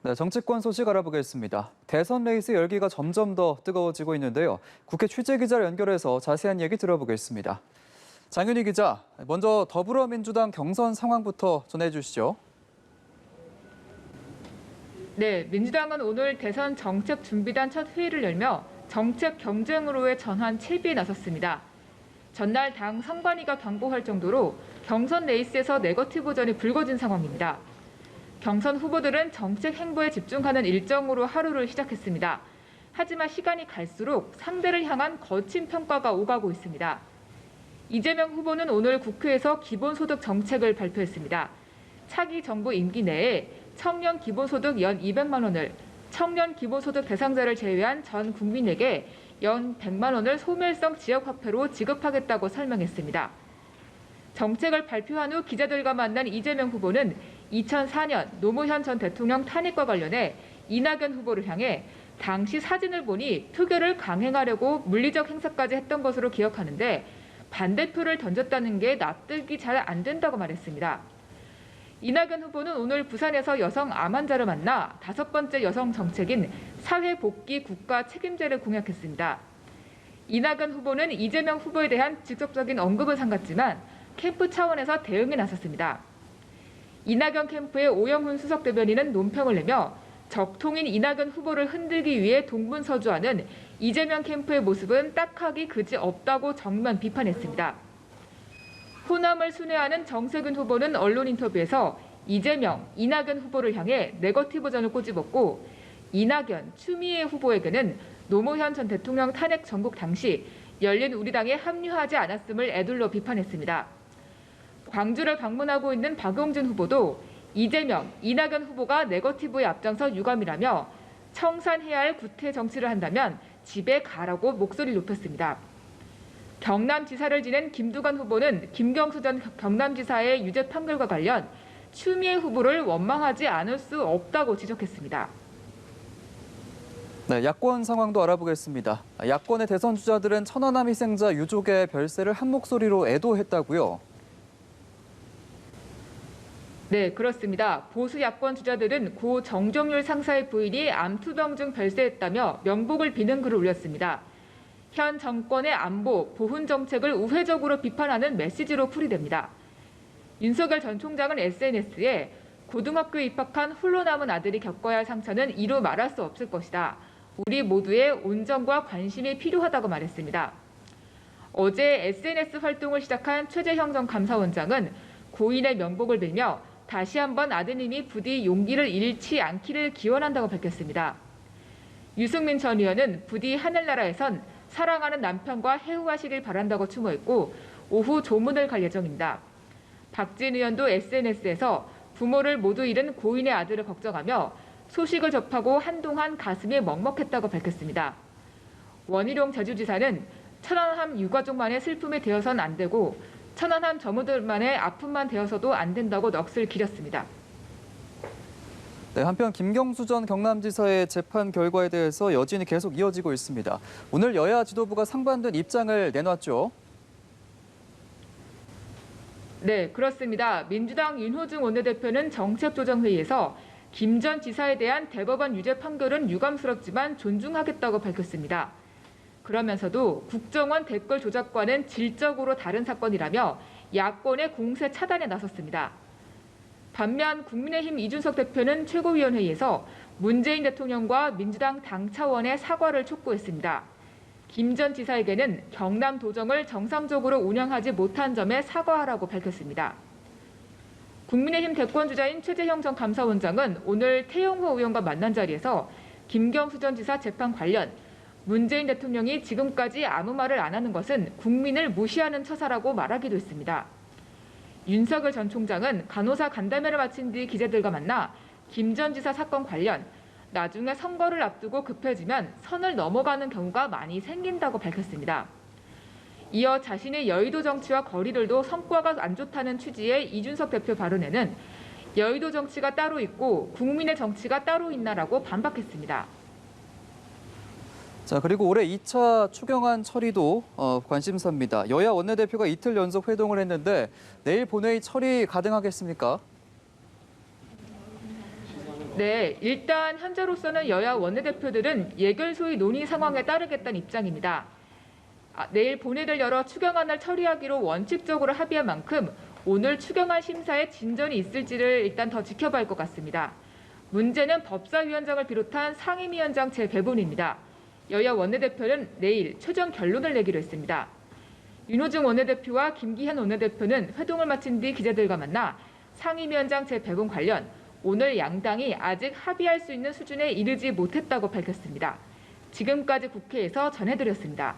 네, 정치권 소식 알아보겠습니다. 대선 레이스 열기가 점점 더 뜨거워지고 있는데요. 국회 취재기자를 연결해서 자세한 얘기 들어보겠습니다. 장윤희 기자, 먼저 더불어민주당 경선 상황부터 전해주시죠. 네, 민주당은 오늘 대선 정책준비단 첫 회의를 열며 정책 경쟁으로의 전환 채비에 나섰습니다. 전날 당 선관위가 경고할 정도로 경선 레이스에서 네거티브전이 불거진 상황입니다. 경선 후보들은 정책 행보에 집중하는 일정으로 하루를 시작했습니다. 하지만 시간이 갈수록 상대를 향한 거친 평가가 오가고 있습니다. 이재명 후보는 오늘 국회에서 기본소득 정책을 발표했습니다. 차기 정부 임기 내에 청년 기본소득 연 200만 원을, 청년 기본소득 대상자를 제외한 전 국민에게 연 100만 원을 소멸성 지역화폐로 지급하겠다고 설명했습니다. 정책을 발표한 후 기자들과 만난 이재명 후보는 2004년 노무현 전 대통령 탄핵과 관련해 이낙연 후보를 향해 당시 사진을 보니 표결을 강행하려고 물리적 행사까지 했던 것으로 기억하는데 반대표를 던졌다는 게 납득이 잘 안 된다고 말했습니다. 이낙연 후보는 오늘 부산에서 여성 암 환자를 만나 5번째 여성 정책인 사회복귀 국가 책임제를 공약했습니다. 이낙연 후보는 이재명 후보에 대한 직접적인 언급은 삼갔지만 캠프 차원에서 대응에 나섰습니다. 이낙연 캠프의 오영훈 수석 대변인은 논평을 내며 적통인 이낙연 후보를 흔들기 위해 동분서주하는 이재명 캠프의 모습은 딱하기 그지없다고 정면 비판했습니다. 호남을 순회하는 정세균 후보는 언론 인터뷰에서 이재명, 이낙연 후보를 향해 네거티브전을 꼬집었고 이낙연, 추미애 후보에게는 노무현 전 대통령 탄핵 전국 당시 열린 우리당에 합류하지 않았음을 에둘러 비판했습니다. 광주를 방문하고 있는 박용진 후보도 이재명, 이낙연 후보가 네거티브에 앞장서 유감이라며 청산해야 할 구태 정치를 한다면 집에 가라고 목소리를 높였습니다. 경남지사를 지낸 김두관 후보는 김경수 전 경남지사의 유죄 판결과 관련 추미애 후보를 원망하지 않을 수 없다고 지적했습니다. 네, 야권 상황도 알아보겠습니다. 야권의 대선 주자들은 천안함 희생자 유족의 별세를 한 목소리로 애도했다고요? 네, 그렇습니다. 보수 야권 주자들은 고 정정률 상사의 부인이 암투병 중 별세했다며 명복을 비는 글을 올렸습니다. 현 정권의 안보, 보훈 정책을 우회적으로 비판하는 메시지로 풀이됩니다. 윤석열 전 총장은 SNS에 고등학교에 입학한 홀로 남은 아들이 겪어야 할 상처는 이루 말할 수 없을 것이다. 우리 모두의 온정과 관심이 필요하다고 말했습니다. 어제 SNS 활동을 시작한 최재형 전 감사원장은 고인의 명복을 빌며 다시 한번 아드님이 부디 용기를 잃지 않기를 기원한다고 밝혔습니다. 유승민 전 의원은 부디 하늘나라에선 사랑하는 남편과 해우하시길 바란다고 추모했고 오후 조문을 갈 예정입니다. 박진 의원도 SNS에서 부모를 모두 잃은 고인의 아들을 걱정하며 소식을 접하고 한동안 가슴이 먹먹했다고 밝혔습니다. 원희룡 제주지사는 천안함 유가족만의 슬픔이 되어선 안 되고 천안함 전무들만의 아픔만 되어서도 안 된다고 넋을 기렸습니다. 네, 한편 김경수 전 경남지사의 재판 결과에 대해서 여진이 계속 이어지고 있습니다. 오늘 여야 지도부가 상반된 입장을 내놨죠. 네, 그렇습니다. 민주당 윤호중 원내대표는 정책조정회의에서 김 전 지사에 대한 대법원 유죄 판결은 유감스럽지만 존중하겠다고 밝혔습니다. 그러면서도 국정원 댓글 조작과는 질적으로 다른 사건이라며 야권의 공세 차단에 나섰습니다. 반면 국민의힘 이준석 대표는 최고위원회의에서 문재인 대통령과 민주당 당 차원의 사과를 촉구했습니다. 김 전 지사에게는 경남 도정을 정상적으로 운영하지 못한 점에 사과하라고 밝혔습니다. 국민의힘 대권주자인 최재형 전 감사원장은 오늘 태영호 의원과 만난 자리에서 김경수 전 지사 재판 관련 문재인 대통령이 지금까지 아무 말을 안 하는 것은 국민을 무시하는 처사라고 말하기도 했습니다. 윤석열 전 총장은 간호사 간담회를 마친 뒤 기자들과 만나 김 전 지사 사건 관련 나중에 선거를 앞두고 급해지면 선을 넘어가는 경우가 많이 생긴다고 밝혔습니다. 이어 자신의 여의도 정치와 거리들도 성과가 안 좋다는 취지의 이준석 대표 발언에는 여의도 정치가 따로 있고 국민의 정치가 따로 있나라고 반박했습니다. 자, 그리고 올해 2차 추경안 처리도 관심사입니다. 여야 원내대표가 이틀 연속 회동을 했는데 내일 본회의 처리 가능하겠습니까? 네, 일단 현재로서는 여야 원내대표들은 예결소의 논의 상황에 따르겠다는 입장입니다. 내일 본회의를 열어 추경안을 처리하기로 원칙적으로 합의한 만큼 오늘 추경안 심사에 진전이 있을지를 일단 더 지켜봐야 할 것 같습니다. 문제는 법사위원장을 비롯한 상임위원장 재배분입니다. 여야 원내대표는 내일 최종 결론을 내기로 했습니다. 윤호중 원내대표와 김기현 원내대표는 회동을 마친 뒤 기자들과 만나 상임위원장 재배분 관련 오늘 양당이 아직 합의할 수 있는 수준에 이르지 못했다고 밝혔습니다. 지금까지 국회에서 전해드렸습니다.